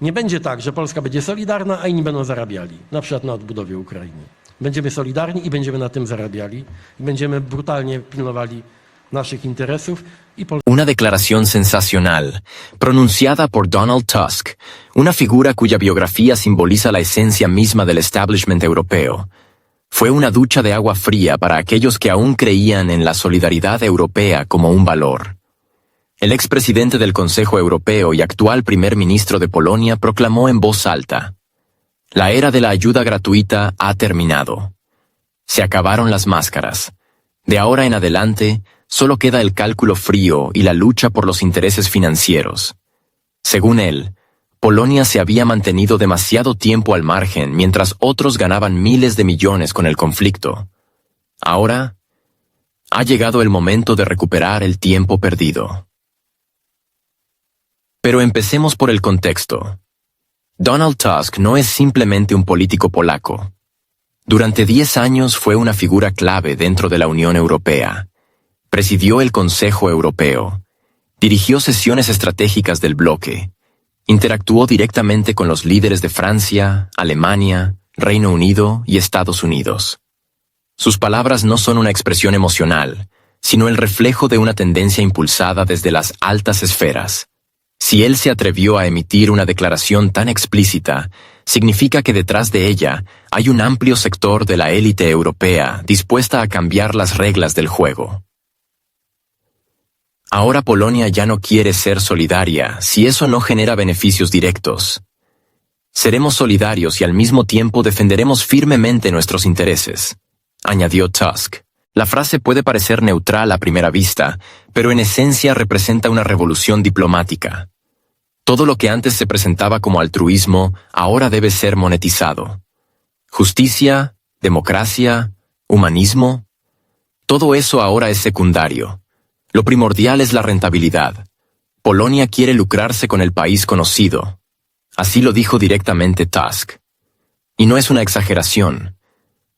Nie będzie tak, że Polska będzie solidarna, a inni będą zarabiali, na przykład na odbudowie Ukrainy. Będziemy solidarni i będziemy na tym zarabiali i będziemy brutalnie pilnowali naszych interesów i Una declaración sensacional, pronunciada por Donald Tusk, una figura cuya biografía simboliza la esencia misma del establishment europeo. Fue una ducha de agua fría para aquellos que aún creían en la solidaridad europea como un valor. El expresidente del Consejo Europeo y actual primer ministro de Polonia proclamó en voz alta: la era de la ayuda gratuita ha terminado. Se acabaron las máscaras. De ahora en adelante, solo queda el cálculo frío y la lucha por los intereses financieros. Según él, Polonia se había mantenido demasiado tiempo al margen mientras otros ganaban miles de millones con el conflicto. Ahora, ha llegado el momento de recuperar el tiempo perdido. Pero empecemos por el contexto. Donald Tusk no es simplemente un político polaco. Durante 10 años fue una figura clave dentro de la Unión Europea. Presidió el Consejo Europeo, dirigió sesiones estratégicas del bloque, interactuó directamente con los líderes de Francia, Alemania, Reino Unido y Estados Unidos. Sus palabras no son una expresión emocional, sino el reflejo de una tendencia impulsada desde las altas esferas. Si él se atrevió a emitir una declaración tan explícita, significa que detrás de ella hay un amplio sector de la élite europea dispuesta a cambiar las reglas del juego. Ahora Polonia ya no quiere ser solidaria si eso no genera beneficios directos. Seremos solidarios y al mismo tiempo defenderemos firmemente nuestros intereses, añadió Tusk. La frase puede parecer neutral a primera vista, pero en esencia representa una revolución diplomática. Todo lo que antes se presentaba como altruismo ahora debe ser monetizado. Justicia, democracia, humanismo, todo eso ahora es secundario. Lo primordial es la rentabilidad. Polonia quiere lucrarse con el país conocido. Así lo dijo directamente Tusk. Y no es una exageración.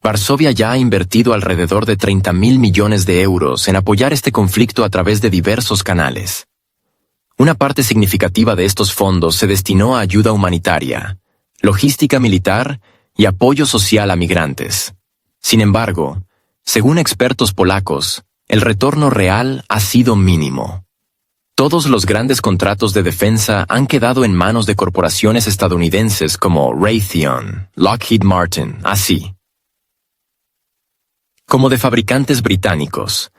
Varsovia ya ha invertido alrededor de 30.000 millones de euros en apoyar este conflicto a través de diversos canales. Una parte significativa de estos fondos se destinó a ayuda humanitaria, logística militar y apoyo social a migrantes. Sin embargo, según expertos polacos, el retorno real ha sido mínimo. Todos los grandes contratos de defensa han quedado en manos de corporaciones estadounidenses como Raytheon, Lockheed Martin, así como de fabricantes británicos.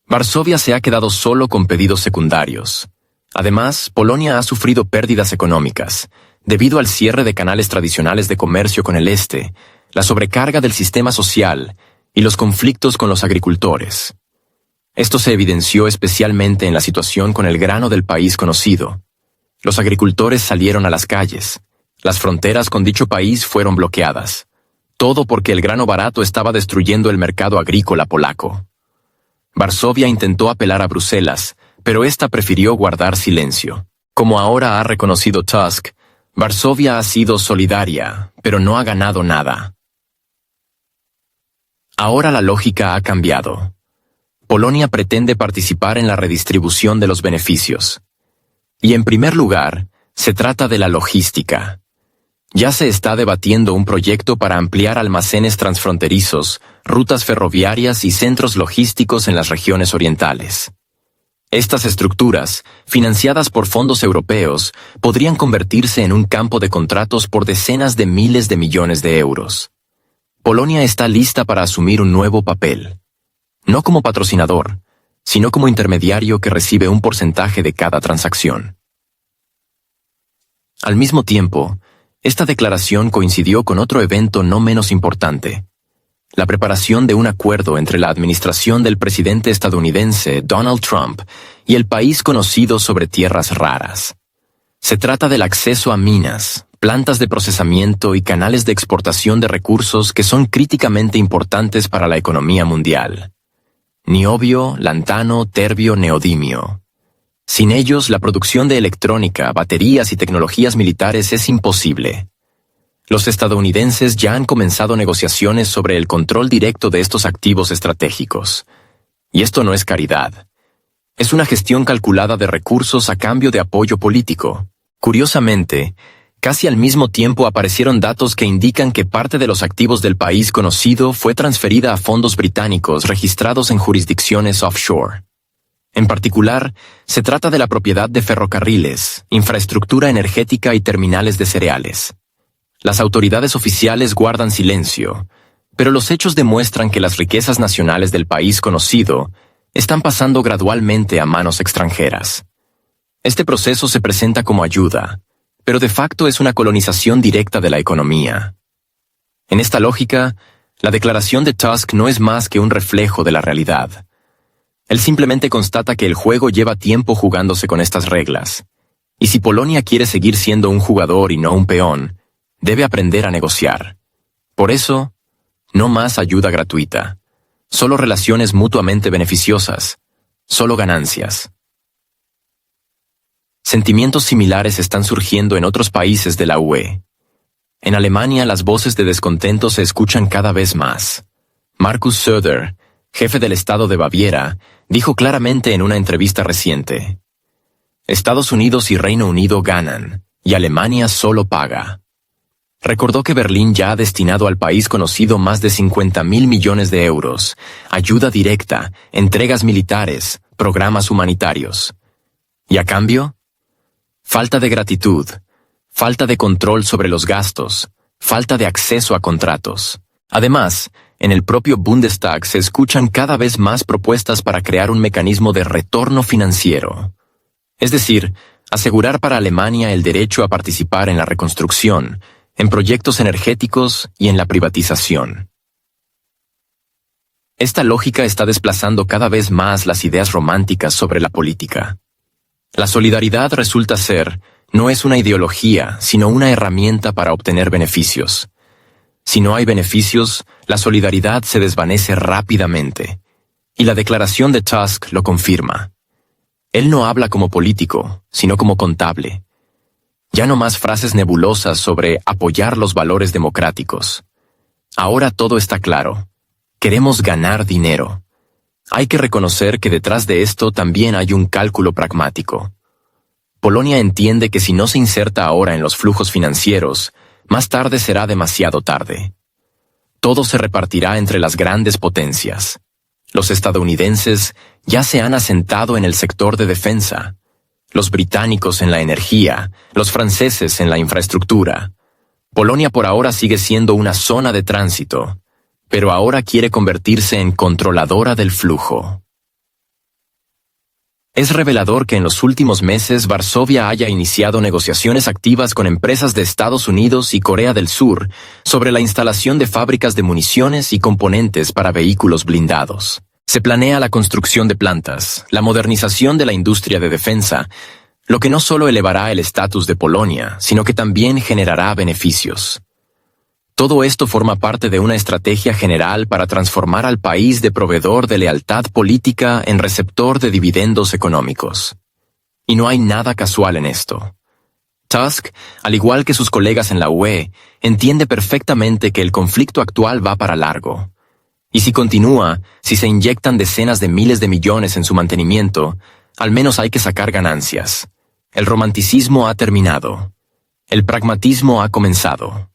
Varsovia se ha quedado solo con pedidos secundarios. Además, Polonia ha sufrido pérdidas económicas, debido al cierre de canales tradicionales de comercio con el este, la sobrecarga del sistema social y los conflictos con los agricultores. Esto se evidenció especialmente en la situación con el grano del país conocido. Los agricultores salieron a las calles. Las fronteras con dicho país fueron bloqueadas. Todo porque el grano barato estaba destruyendo el mercado agrícola polaco. Varsovia intentó apelar a Bruselas, pero ésta prefirió guardar silencio. Como ahora ha reconocido Tusk, Varsovia ha sido solidaria, pero no ha ganado nada. Ahora la lógica ha cambiado. Polonia pretende participar en la redistribución de los beneficios. Y en primer lugar, se trata de la logística. Ya se está debatiendo un proyecto para ampliar almacenes transfronterizos, rutas ferroviarias y centros logísticos en las regiones orientales. Estas estructuras, financiadas por fondos europeos, podrían convertirse en un campo de contratos por decenas de miles de millones de euros. Polonia está lista para asumir un nuevo papel. No como patrocinador, sino como intermediario que recibe un porcentaje de cada transacción. Al mismo tiempo, esta declaración coincidió con otro evento no menos importante: la preparación de un acuerdo entre la administración del presidente estadounidense Donald Trump y el país conocido sobre tierras raras. Se trata del acceso a minas, plantas de procesamiento y canales de exportación de recursos que son críticamente importantes para la economía mundial. Niobio, lantano, terbio, neodimio. Sin ellos, la producción de electrónica, baterías y tecnologías militares es imposible. Los estadounidenses ya han comenzado negociaciones sobre el control directo de estos activos estratégicos. Y esto no es caridad. Es una gestión calculada de recursos a cambio de apoyo político. Curiosamente, Casi al mismo tiempo aparecieron datos que indican que parte de los activos del país conocido fue transferida a fondos británicos registrados en jurisdicciones offshore. En particular, se trata de la propiedad de ferrocarriles, infraestructura energética y terminales de cereales. Las autoridades oficiales guardan silencio, pero los hechos demuestran que las riquezas nacionales del país conocido están pasando gradualmente a manos extranjeras. Este proceso se presenta como ayuda, pero de facto es una colonización directa de la economía. En esta lógica, la declaración de Tusk no es más que un reflejo de la realidad. Él simplemente constata que el juego lleva tiempo jugándose con estas reglas, y si Polonia quiere seguir siendo un jugador y no un peón, debe aprender a negociar. Por eso, no más ayuda gratuita, solo relaciones mutuamente beneficiosas, solo ganancias. Sentimientos similares están surgiendo en otros países de la UE. En Alemania las voces de descontento se escuchan cada vez más. Markus Söder, jefe del estado de Baviera, dijo claramente en una entrevista reciente: Estados Unidos y Reino Unido ganan, y Alemania solo paga. Recordó que Berlín ya ha destinado al país conocido más de 50.000 millones de euros, ayuda directa, entregas militares, programas humanitarios. ¿Y a cambio? Falta de gratitud, falta de control sobre los gastos, falta de acceso a contratos. Además, en el propio Bundestag se escuchan cada vez más propuestas para crear un mecanismo de retorno financiero. Es decir, asegurar para Alemania el derecho a participar en la reconstrucción, en proyectos energéticos y en la privatización. Esta lógica está desplazando cada vez más las ideas románticas sobre la política. La solidaridad resulta ser, no es una ideología, sino una herramienta para obtener beneficios. Si no hay beneficios, la solidaridad se desvanece rápidamente, y la declaración de Tusk lo confirma. Él no habla como político, sino como contable. Ya no más frases nebulosas sobre apoyar los valores democráticos. Ahora todo está claro. Queremos ganar dinero. Hay que reconocer que detrás de esto también hay un cálculo pragmático. Polonia entiende que si no se inserta ahora en los flujos financieros, más tarde será demasiado tarde. Todo se repartirá entre las grandes potencias. Los estadounidenses ya se han asentado en el sector de defensa, los británicos en la energía, los franceses en la infraestructura. Polonia por ahora sigue siendo una zona de tránsito, pero ahora quiere convertirse en controladora del flujo. Es revelador que en los últimos meses Varsovia haya iniciado negociaciones activas con empresas de Estados Unidos y Corea del Sur sobre la instalación de fábricas de municiones y componentes para vehículos blindados. Se planea la construcción de plantas, la modernización de la industria de defensa, lo que no solo elevará el estatus de Polonia, sino que también generará beneficios. Todo esto forma parte de una estrategia general para transformar al país de proveedor de lealtad política en receptor de dividendos económicos. Y no hay nada casual en esto. Tusk, al igual que sus colegas en la UE, entiende perfectamente que el conflicto actual va para largo. Y si continúa, si se inyectan decenas de miles de millones en su mantenimiento, al menos hay que sacar ganancias. El romanticismo ha terminado. El pragmatismo ha comenzado.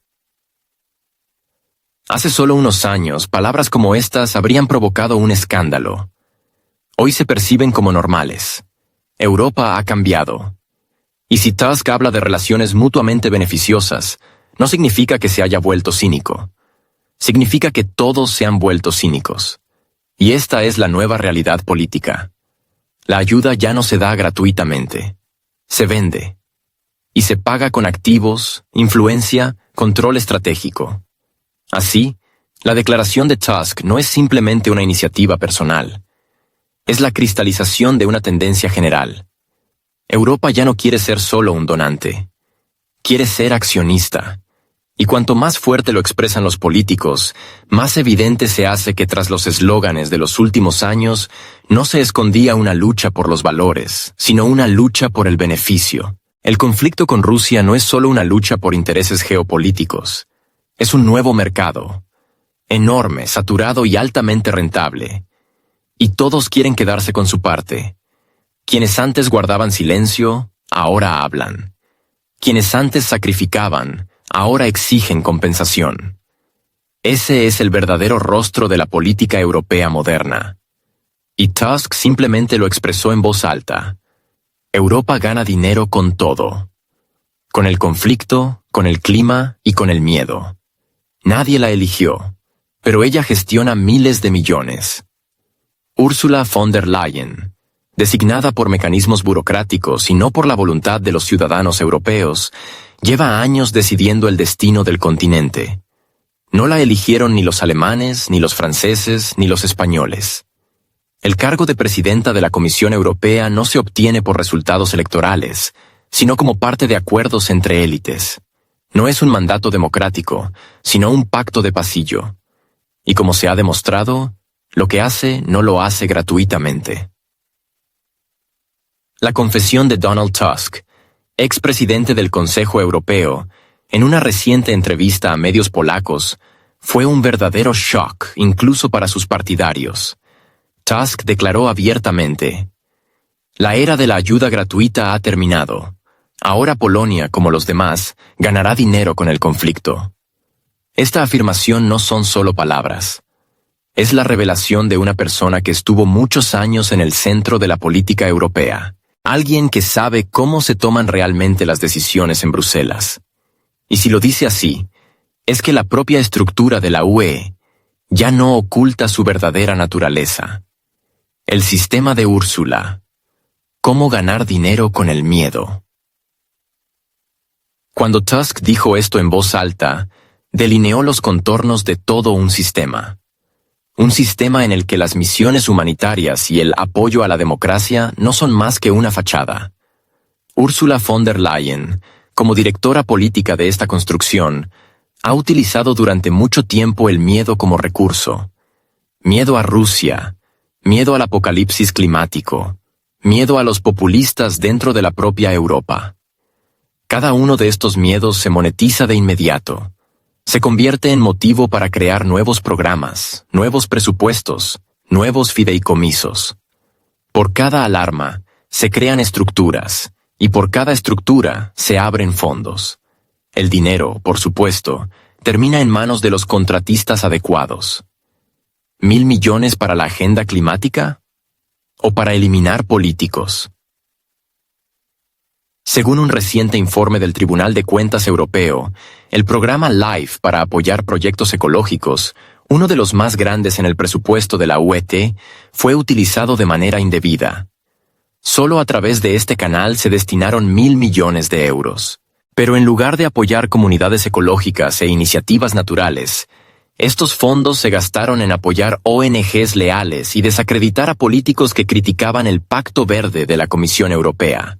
Hace solo unos años, palabras como estas habrían provocado un escándalo. Hoy se perciben como normales. Europa ha cambiado. Y si Tusk habla de relaciones mutuamente beneficiosas, no significa que se haya vuelto cínico. Significa que todos se han vuelto cínicos. Y esta es la nueva realidad política. La ayuda ya no se da gratuitamente. Se vende. Y se paga con activos, influencia, control estratégico. Así, la declaración de Tusk no es simplemente una iniciativa personal. Es la cristalización de una tendencia general. Europa ya no quiere ser solo un donante. Quiere ser accionista. Y cuanto más fuerte lo expresan los políticos, más evidente se hace que tras los eslóganes de los últimos años no se escondía una lucha por los valores, sino una lucha por el beneficio. El conflicto con Rusia no es solo una lucha por intereses geopolíticos. Es un nuevo mercado, enorme, saturado y altamente rentable. Y todos quieren quedarse con su parte. Quienes antes guardaban silencio, ahora hablan. Quienes antes sacrificaban, ahora exigen compensación. Ese es el verdadero rostro de la política europea moderna. Y Tusk simplemente lo expresó en voz alta. Europa gana dinero con todo. Con el conflicto, con el clima y con el miedo. Nadie la eligió, pero ella gestiona miles de millones. Ursula von der Leyen, designada por mecanismos burocráticos y no por la voluntad de los ciudadanos europeos, lleva años decidiendo el destino del continente. No la eligieron ni los alemanes, ni los franceses, ni los españoles. El cargo de presidenta de la Comisión Europea no se obtiene por resultados electorales, sino como parte de acuerdos entre élites. No es un mandato democrático, sino un pacto de pasillo. Y como se ha demostrado, lo que hace no lo hace gratuitamente. La confesión de Donald Tusk, expresidente del Consejo Europeo, en una reciente entrevista a medios polacos, fue un verdadero shock incluso para sus partidarios. Tusk declaró abiertamente: «La era de la ayuda gratuita ha terminado. Ahora Polonia, como los demás, ganará dinero con el conflicto». Esta afirmación no son solo palabras. Es la revelación de una persona que estuvo muchos años en el centro de la política europea. Alguien que sabe cómo se toman realmente las decisiones en Bruselas. Y si lo dice así, es que la propia estructura de la UE ya no oculta su verdadera naturaleza. El sistema de Úrsula. ¿Cómo ganar dinero con el miedo? Cuando Tusk dijo esto en voz alta, delineó los contornos de todo un sistema. Un sistema en el que las misiones humanitarias y el apoyo a la democracia no son más que una fachada. Ursula von der Leyen, como directora política de esta construcción, ha utilizado durante mucho tiempo el miedo como recurso. Miedo a Rusia, miedo al apocalipsis climático, miedo a los populistas dentro de la propia Europa. Cada uno de estos miedos se monetiza de inmediato. Se convierte en motivo para crear nuevos programas, nuevos presupuestos, nuevos fideicomisos. Por cada alarma, se crean estructuras, y por cada estructura se abren fondos. El dinero, por supuesto, termina en manos de los contratistas adecuados. ¿1.000 millones para la agenda climática? ¿O para eliminar políticos? Según un reciente informe del Tribunal de Cuentas Europeo, el programa LIFE para apoyar proyectos ecológicos, uno de los más grandes en el presupuesto de la UE, fue utilizado de manera indebida. Solo a través de este canal se destinaron 1.000 millones de euros. Pero en lugar de apoyar comunidades ecológicas e iniciativas naturales, estos fondos se gastaron en apoyar ONGs leales y desacreditar a políticos que criticaban el Pacto Verde de la Comisión Europea.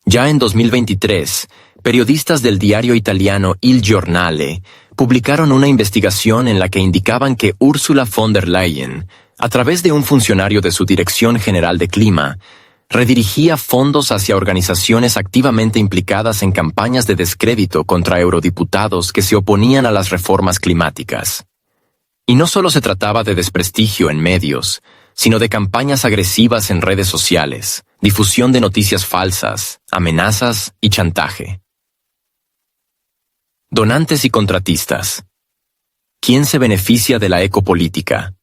Ya en 2023, periodistas del diario italiano Il Giornale publicaron una investigación en la que indicaban que Ursula von der Leyen, a través de un funcionario de su Dirección General de Clima, redirigía fondos hacia organizaciones activamente implicadas en campañas de descrédito contra eurodiputados que se oponían a las reformas climáticas. Y no solo se trataba de desprestigio en medios, sino de campañas agresivas en redes sociales, difusión de noticias falsas, amenazas y chantaje. Donantes y contratistas. ¿Quién se beneficia de la ecopolítica?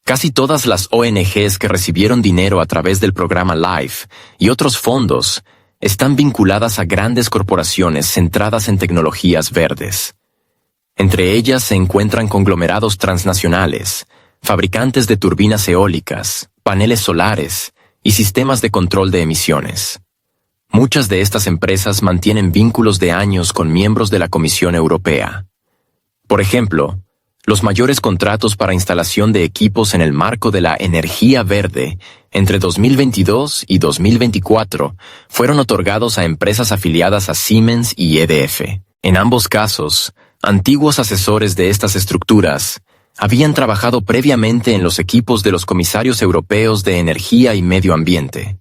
Casi todas las ONGs que recibieron dinero a través del programa LIFE y otros fondos están vinculadas a grandes corporaciones centradas en tecnologías verdes. Entre ellas se encuentran conglomerados transnacionales, fabricantes de turbinas eólicas, paneles solares y sistemas de control de emisiones. Muchas de estas empresas mantienen vínculos de años con miembros de la Comisión Europea. Por ejemplo, los mayores contratos para instalación de equipos en el marco de la energía verde entre 2022 y 2024 fueron otorgados a empresas afiliadas a Siemens y EDF. En ambos casos, antiguos asesores de estas estructuras habían trabajado previamente en los equipos de los comisarios europeos de energía y medio ambiente.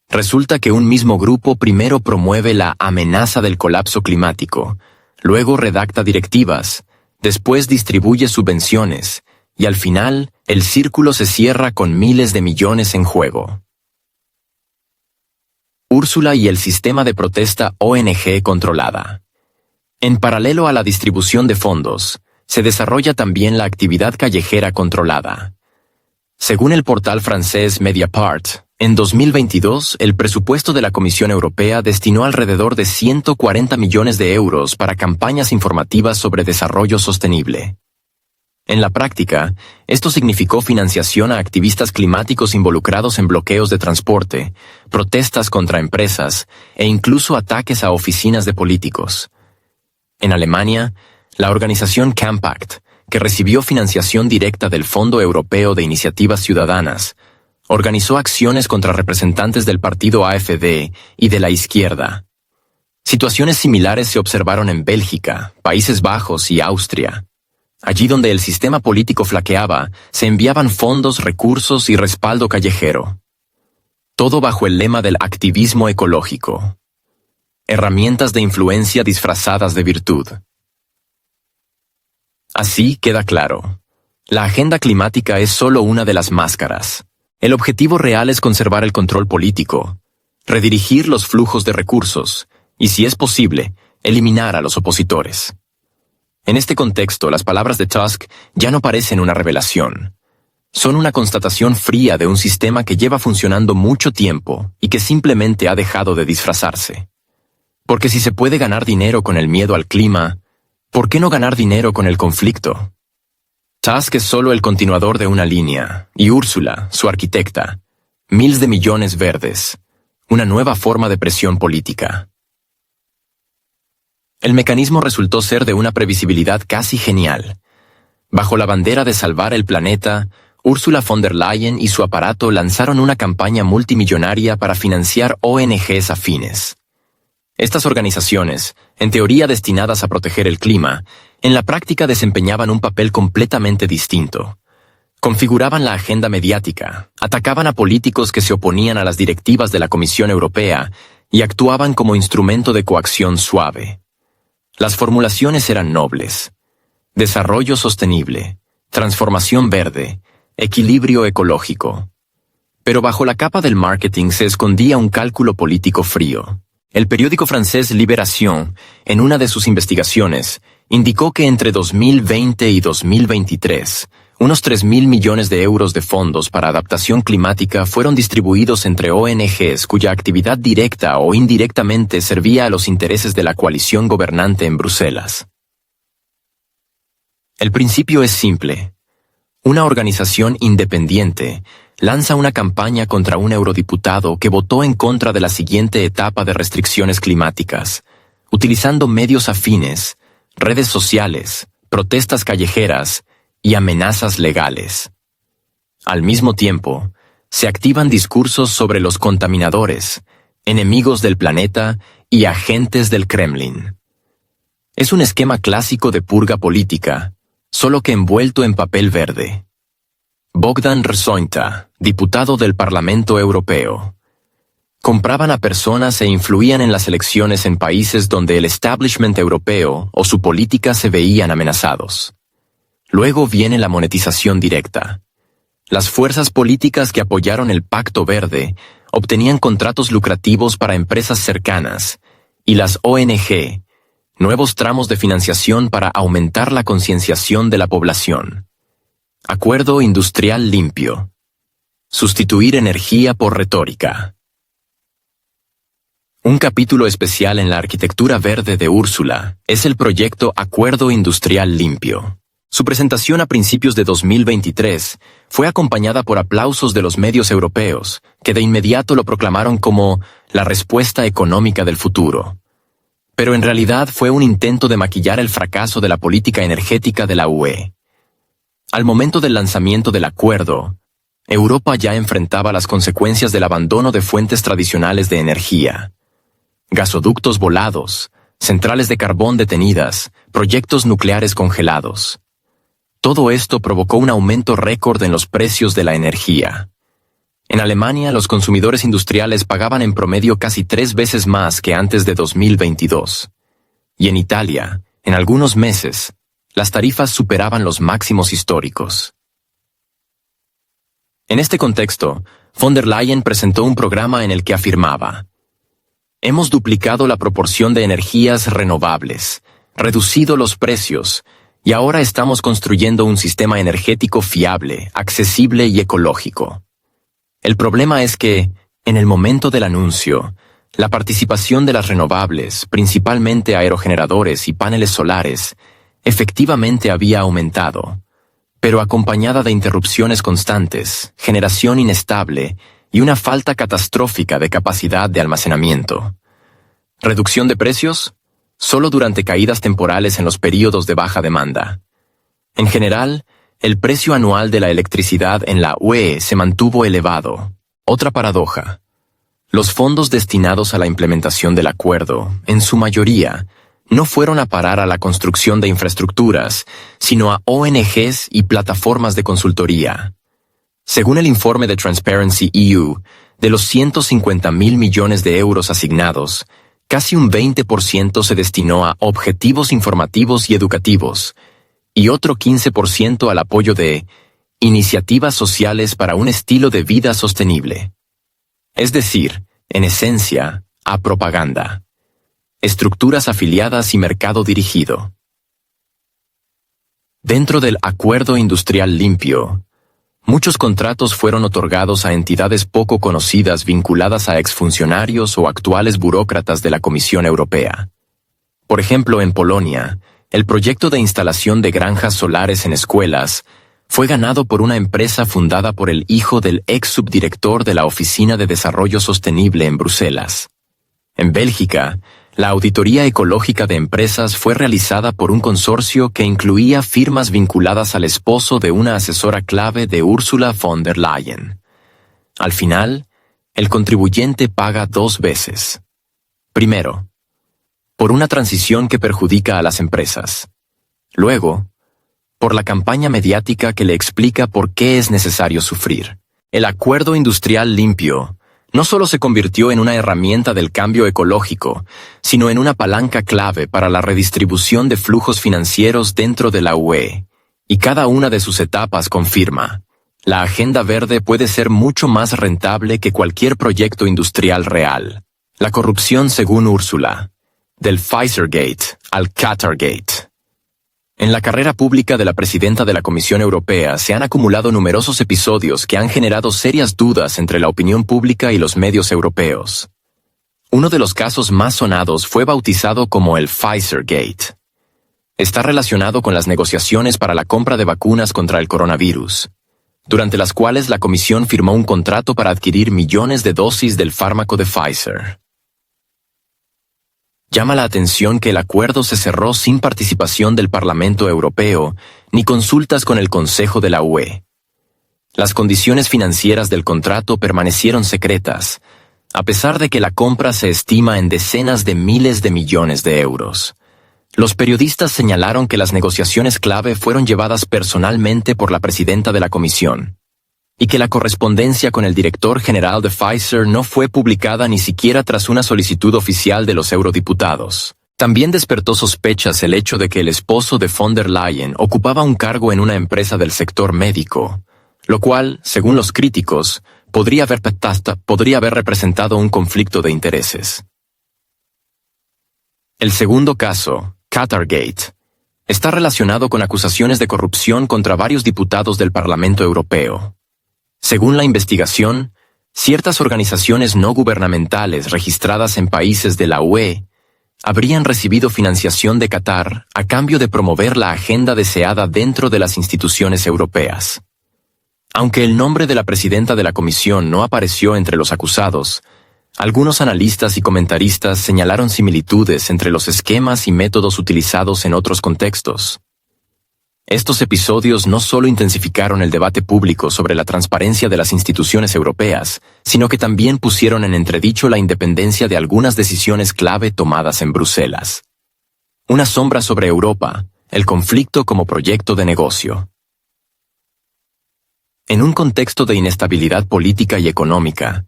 Resulta que un mismo grupo primero promueve la amenaza del colapso climático, luego redacta directivas, después distribuye subvenciones, y al final, el círculo se cierra con miles de millones en juego. Úrsula y el sistema de protesta ONG controlada. En paralelo a la distribución de fondos, se desarrolla también la actividad callejera controlada. Según el portal francés Mediapart, en 2022 el presupuesto de la Comisión Europea destinó alrededor de 140 millones de euros para campañas informativas sobre desarrollo sostenible. En la práctica, esto significó financiación a activistas climáticos involucrados en bloqueos de transporte, protestas contra empresas e incluso ataques a oficinas de políticos. En Alemania, la organización Campact, que recibió financiación directa del Fondo Europeo de Iniciativas Ciudadanas, organizó acciones contra representantes del partido AfD y de la izquierda. Situaciones similares se observaron en Bélgica, Países Bajos y Austria. Allí donde el sistema político flaqueaba, se enviaban fondos, recursos y respaldo callejero. Todo bajo el lema del activismo ecológico. Herramientas de influencia disfrazadas de virtud. Así queda claro. La agenda climática es solo una de las máscaras. El objetivo real es conservar el control político, redirigir los flujos de recursos y, si es posible, eliminar a los opositores. En este contexto, las palabras de Tusk ya no parecen una revelación. Son una constatación fría de un sistema que lleva funcionando mucho tiempo y que simplemente ha dejado de disfrazarse. Porque si se puede ganar dinero con el miedo al clima, ¿por qué no ganar dinero con el conflicto? Tusk es solo el continuador de una línea, y Úrsula, su arquitecta, miles de millones verdes, una nueva forma de presión política. El mecanismo resultó ser de una previsibilidad casi genial. Bajo la bandera de salvar el planeta, Ursula von der Leyen y su aparato lanzaron una campaña multimillonaria para financiar ONGs afines. Estas organizaciones, en teoría destinadas a proteger el clima, en la práctica desempeñaban un papel completamente distinto. Configuraban la agenda mediática, atacaban a políticos que se oponían a las directivas de la Comisión Europea y actuaban como instrumento de coacción suave. Las formulaciones eran nobles: desarrollo sostenible, transformación verde, equilibrio ecológico. Pero bajo la capa del marketing se escondía un cálculo político frío. El periódico francés Libération, en una de sus investigaciones, indicó que entre 2020 y 2023, unos 3.000 millones de euros de fondos para adaptación climática fueron distribuidos entre ONGs cuya actividad directa o indirectamente servía a los intereses de la coalición gobernante en Bruselas. El principio es simple. Una organización independiente lanza una campaña contra un eurodiputado que votó en contra de la siguiente etapa de restricciones climáticas, utilizando medios afines, redes sociales, protestas callejeras y amenazas legales. Al mismo tiempo, se activan discursos sobre los contaminadores, enemigos del planeta y agentes del Kremlin. Es un esquema clásico de purga política, solo que envuelto en papel verde. Bogdan Rzońta, diputado del Parlamento Europeo. Compraban a personas e influían en las elecciones en países donde el establishment europeo o su política se veían amenazados. Luego viene la monetización directa. Las fuerzas políticas que apoyaron el Pacto Verde obtenían contratos lucrativos para empresas cercanas, y las ONG, nuevos tramos de financiación para aumentar la concienciación de la población. Acuerdo industrial limpio. Sustituir energía por retórica. Un capítulo especial en la arquitectura verde de Úrsula es el proyecto Acuerdo Industrial Limpio. Su presentación a principios de 2023 fue acompañada por aplausos de los medios europeos, que de inmediato lo proclamaron como la respuesta económica del futuro. Pero en realidad fue un intento de maquillar el fracaso de la política energética de la UE. Al momento del lanzamiento del acuerdo, Europa ya enfrentaba las consecuencias del abandono de fuentes tradicionales de energía. Gasoductos volados, centrales de carbón detenidas, proyectos nucleares congelados. Todo esto provocó un aumento récord en los precios de la energía. En Alemania, los consumidores industriales pagaban en promedio casi 3 veces más que antes de 2022. Y en Italia, en algunos meses, las tarifas superaban los máximos históricos. En este contexto, von der Leyen presentó un programa en el que afirmaba: Hemos duplicado la proporción de energías renovables, reducido los precios, y ahora estamos construyendo un sistema energético fiable, accesible y ecológico. El problema es que, en el momento del anuncio, la participación de las renovables, principalmente aerogeneradores y paneles solares, efectivamente había aumentado, pero acompañada de interrupciones constantes, generación inestable y una falta catastrófica de capacidad de almacenamiento. ¿Reducción de precios? Solo durante caídas temporales en los períodos de baja demanda. En general, el precio anual de la electricidad en la UE se mantuvo elevado. Otra paradoja. Los fondos destinados a la implementación del acuerdo, en su mayoría, no fueron a parar a la construcción de infraestructuras, sino a ONGs y plataformas de consultoría. Según el informe de Transparency EU, de los 150.000 millones de euros asignados, casi un 20% se destinó a objetivos informativos y educativos, y otro 15% al apoyo de iniciativas sociales para un estilo de vida sostenible. Es decir, en esencia, a propaganda. Estructuras afiliadas y mercado dirigido. Dentro del Acuerdo Industrial Limpio, muchos contratos fueron otorgados a entidades poco conocidas vinculadas a exfuncionarios o actuales burócratas de la Comisión Europea. Por ejemplo, en Polonia, el proyecto de instalación de granjas solares en escuelas fue ganado por una empresa fundada por el hijo del ex subdirector de la Oficina de Desarrollo Sostenible en Bruselas. En Bélgica, la auditoría ecológica de empresas fue realizada por un consorcio que incluía firmas vinculadas al esposo de una asesora clave de Ursula von der Leyen. Al final, el contribuyente paga 2 veces. Primero, por una transición que perjudica a las empresas. Luego, por la campaña mediática que le explica por qué es necesario sufrir. El Acuerdo Industrial Limpio no solo se convirtió en una herramienta del cambio ecológico, sino en una palanca clave para la redistribución de flujos financieros dentro de la UE, y cada una de sus etapas confirma: la agenda verde puede ser mucho más rentable que cualquier proyecto industrial real. La corrupción según Úrsula, del Pfizergate al Qatargate. En la carrera pública de la presidenta de la Comisión Europea se han acumulado numerosos episodios que han generado serias dudas entre la opinión pública y los medios europeos. Uno de los casos más sonados fue bautizado como el Pfizergate. Está relacionado con las negociaciones para la compra de vacunas contra el coronavirus, durante las cuales la Comisión firmó un contrato para adquirir millones de dosis del fármaco de Pfizer. Llama la atención que el acuerdo se cerró sin participación del Parlamento Europeo ni consultas con el Consejo de la UE. Las condiciones financieras del contrato permanecieron secretas, a pesar de que la compra se estima en decenas de miles de millones de euros. Los periodistas señalaron que las negociaciones clave fueron llevadas personalmente por la presidenta de la Comisión, y que la correspondencia con el director general de Pfizer no fue publicada ni siquiera tras una solicitud oficial de los eurodiputados. También despertó sospechas el hecho de que el esposo de von der Leyen ocupaba un cargo en una empresa del sector médico, lo cual, según los críticos, podría haber representado un conflicto de intereses. El segundo caso, Qatargate, está relacionado con acusaciones de corrupción contra varios diputados del Parlamento Europeo. Según la investigación, ciertas organizaciones no gubernamentales registradas en países de la UE habrían recibido financiación de Qatar a cambio de promover la agenda deseada dentro de las instituciones europeas. Aunque el nombre de la presidenta de la Comisión no apareció entre los acusados, algunos analistas y comentaristas señalaron similitudes entre los esquemas y métodos utilizados en otros contextos. Estos episodios no solo intensificaron el debate público sobre la transparencia de las instituciones europeas, sino que también pusieron en entredicho la independencia de algunas decisiones clave tomadas en Bruselas. Una sombra sobre Europa, el conflicto como proyecto de negocio. En un contexto de inestabilidad política y económica,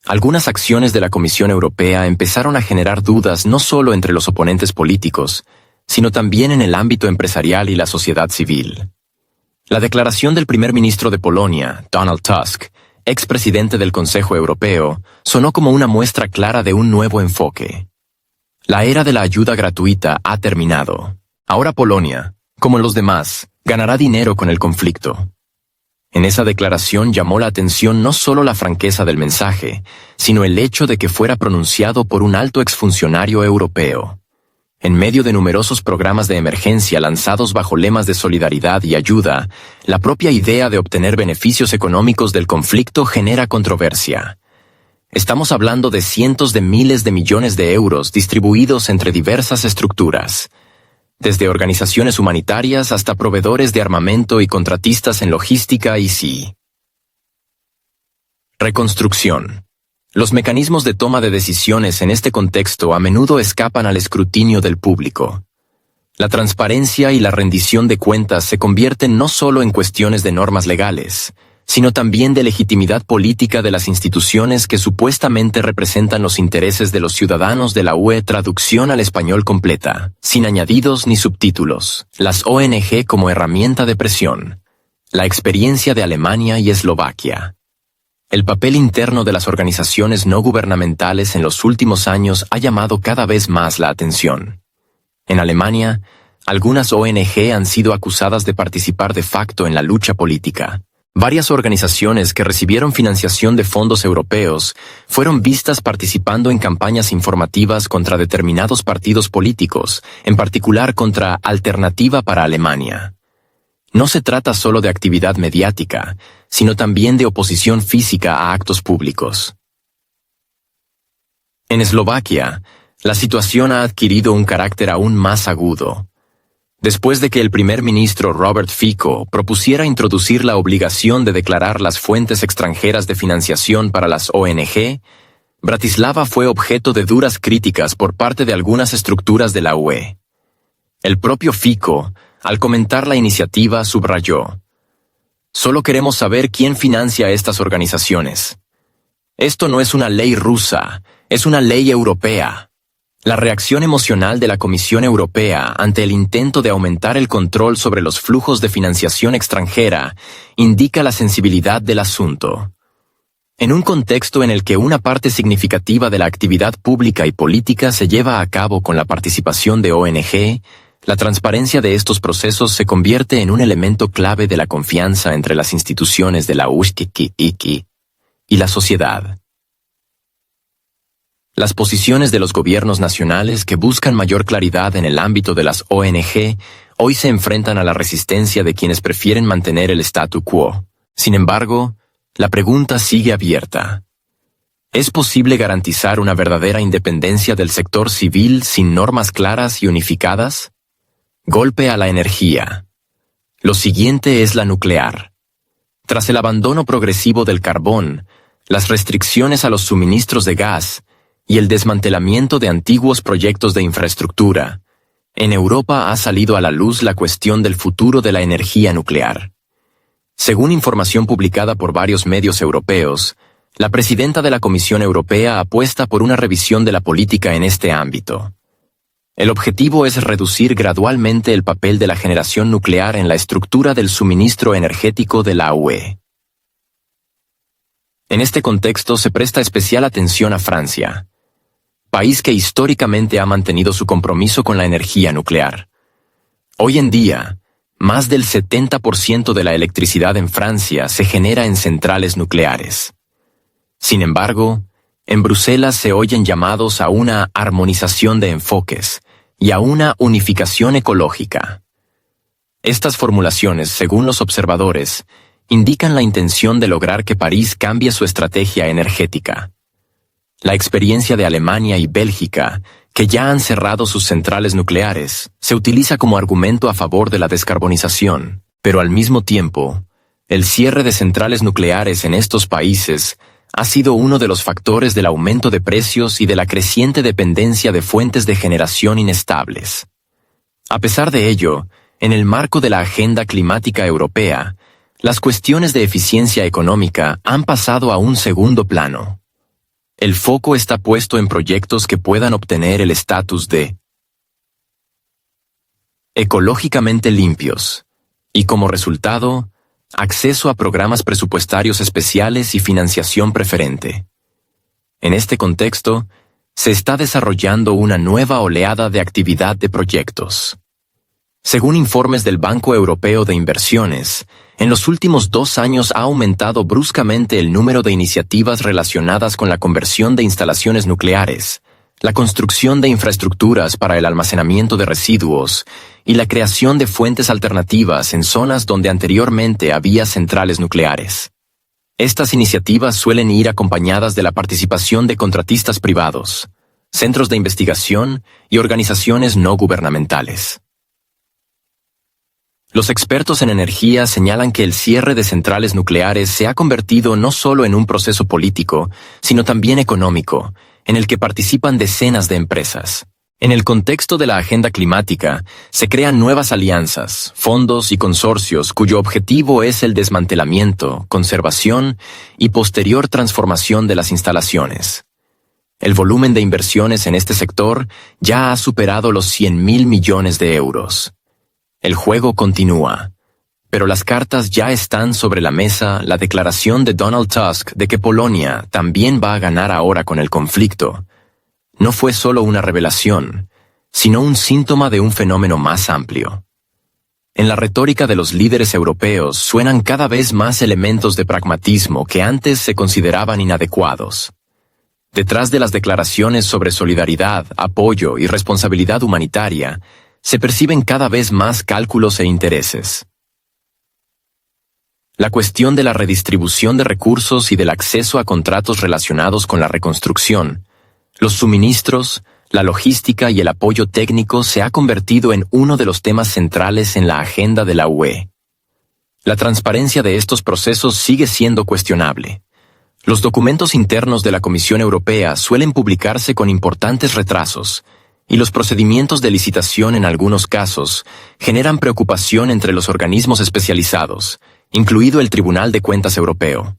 algunas acciones de la Comisión Europea empezaron a generar dudas no solo entre los oponentes políticos, sino también en el ámbito empresarial y la sociedad civil. La declaración del primer ministro de Polonia, Donald Tusk, expresidente del Consejo Europeo, sonó como una muestra clara de un nuevo enfoque. La era de la ayuda gratuita ha terminado. Ahora Polonia, como los demás, ganará dinero con el conflicto. En esa declaración llamó la atención no solo la franqueza del mensaje, sino el hecho de que fuera pronunciado por un alto exfuncionario europeo. En medio de numerosos programas de emergencia lanzados bajo lemas de solidaridad y ayuda, la propia idea de obtener beneficios económicos del conflicto genera controversia. Estamos hablando de cientos de miles de millones de euros distribuidos entre diversas estructuras, desde organizaciones humanitarias hasta proveedores de armamento y contratistas en logística y sí. Reconstrucción. Los mecanismos de toma de decisiones en este contexto a menudo escapan al escrutinio del público. La transparencia y la rendición de cuentas se convierten no solo en cuestiones de normas legales, sino también de legitimidad política de las instituciones que supuestamente representan los intereses de los ciudadanos de la UE. Traducción al español completa, sin añadidos ni subtítulos. Las ONG como herramienta de presión. La experiencia de Alemania y Eslovaquia. El papel interno de las organizaciones no gubernamentales en los últimos años ha llamado cada vez más la atención. En Alemania, algunas ONG han sido acusadas de participar de facto en la lucha política. Varias organizaciones que recibieron financiación de fondos europeos fueron vistas participando en campañas informativas contra determinados partidos políticos, en particular contra Alternativa para Alemania. No se trata solo de actividad mediática, sino también de oposición física a actos públicos. En Eslovaquia, la situación ha adquirido un carácter aún más agudo. Después de que el primer ministro Robert Fico propusiera introducir la obligación de declarar las fuentes extranjeras de financiación para las ONG, Bratislava fue objeto de duras críticas por parte de algunas estructuras de la UE. El propio Fico, al comentar la iniciativa, subrayó: «Solo queremos saber quién financia estas organizaciones. Esto no es una ley rusa, es una ley europea». La reacción emocional de la Comisión Europea ante el intento de aumentar el control sobre los flujos de financiación extranjera indica la sensibilidad del asunto. En un contexto en el que una parte significativa de la actividad pública y política se lleva a cabo con la participación de ONG, la transparencia de estos procesos se convierte en un elemento clave de la confianza entre las instituciones de la UE y la sociedad. Las posiciones de los gobiernos nacionales que buscan mayor claridad en el ámbito de las ONG hoy se enfrentan a la resistencia de quienes prefieren mantener el statu quo. Sin embargo, la pregunta sigue abierta. ¿Es posible garantizar una verdadera independencia del sector civil sin normas claras y unificadas? Golpe a la energía. Lo siguiente es la nuclear. Tras el abandono progresivo del carbón, las restricciones a los suministros de gas y el desmantelamiento de antiguos proyectos de infraestructura, en Europa ha salido a la luz la cuestión del futuro de la energía nuclear. Según información publicada por varios medios europeos, la presidenta de la Comisión Europea apuesta por una revisión de la política en este ámbito. El objetivo es reducir gradualmente el papel de la generación nuclear en la estructura del suministro energético de la UE. En este contexto se presta especial atención a Francia, país que históricamente ha mantenido su compromiso con la energía nuclear. Hoy en día, más del 70% de la electricidad en Francia se genera en centrales nucleares. Sin embargo, en Bruselas se oyen llamados a una armonización de enfoques y a una unificación ecológica. Estas formulaciones, según los observadores, indican la intención de lograr que París cambie su estrategia energética. La experiencia de Alemania y Bélgica, que ya han cerrado sus centrales nucleares, se utiliza como argumento a favor de la descarbonización, pero al mismo tiempo, el cierre de centrales nucleares en estos países ha sido uno de los factores del aumento de precios y de la creciente dependencia de fuentes de generación inestables. A pesar de ello, en el marco de la Agenda Climática Europea, las cuestiones de eficiencia económica han pasado a un segundo plano. El foco está puesto en proyectos que puedan obtener el estatus de ecológicamente limpios, y como resultado, acceso a programas presupuestarios especiales y financiación preferente. En este contexto, se está desarrollando una nueva oleada de actividad de proyectos. Según informes del Banco Europeo de Inversiones, en los últimos 2 años ha aumentado bruscamente el número de iniciativas relacionadas con la conversión de instalaciones nucleares, la construcción de infraestructuras para el almacenamiento de residuos y la creación de fuentes alternativas en zonas donde anteriormente había centrales nucleares. Estas iniciativas suelen ir acompañadas de la participación de contratistas privados, centros de investigación y organizaciones no gubernamentales. Los expertos en energía señalan que el cierre de centrales nucleares se ha convertido no solo en un proceso político, sino también económico, en el que participan decenas de empresas. En el contexto de la agenda climática, se crean nuevas alianzas, fondos y consorcios cuyo objetivo es el desmantelamiento, conservación y posterior transformación de las instalaciones. El volumen de inversiones en este sector ya ha superado los 100.000 millones de euros. El juego continúa, pero las cartas ya están sobre la mesa. La declaración de Donald Tusk de que Polonia también va a ganar ahora con el conflicto no fue solo una revelación, sino un síntoma de un fenómeno más amplio. En la retórica de los líderes europeos suenan cada vez más elementos de pragmatismo que antes se consideraban inadecuados. Detrás de las declaraciones sobre solidaridad, apoyo y responsabilidad humanitaria, se perciben cada vez más cálculos e intereses. La cuestión de la redistribución de recursos y del acceso a contratos relacionados con la reconstrucción, los suministros, la logística y el apoyo técnico se ha convertido en uno de los temas centrales en la agenda de la UE. La transparencia de estos procesos sigue siendo cuestionable. Los documentos internos de la Comisión Europea suelen publicarse con importantes retrasos, y los procedimientos de licitación en algunos casos generan preocupación entre los organismos especializados, incluido el Tribunal de Cuentas Europeo.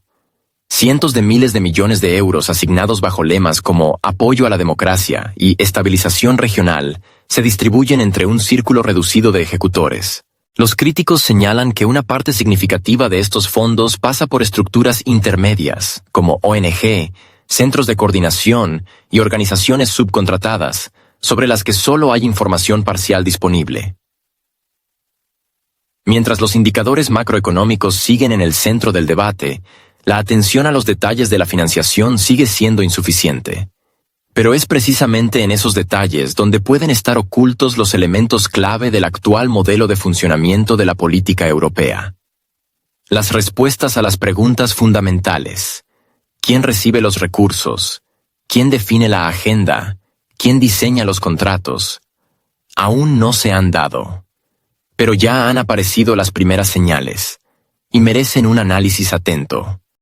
Cientos de miles de millones de euros asignados bajo lemas como apoyo a la democracia y estabilización regional se distribuyen entre un círculo reducido de ejecutores. Los críticos señalan que una parte significativa de estos fondos pasa por estructuras intermedias, como ONG, centros de coordinación y organizaciones subcontratadas, sobre las que solo hay información parcial disponible. Mientras los indicadores macroeconómicos siguen en el centro del debate, la atención a los detalles de la financiación sigue siendo insuficiente. Pero es precisamente en esos detalles donde pueden estar ocultos los elementos clave del actual modelo de funcionamiento de la política europea. Las respuestas a las preguntas fundamentales: ¿quién recibe los recursos? ¿Quién define la agenda? ¿Quién diseña los contratos? Aún no se han dado. Pero ya han aparecido las primeras señales, y merecen un análisis atento.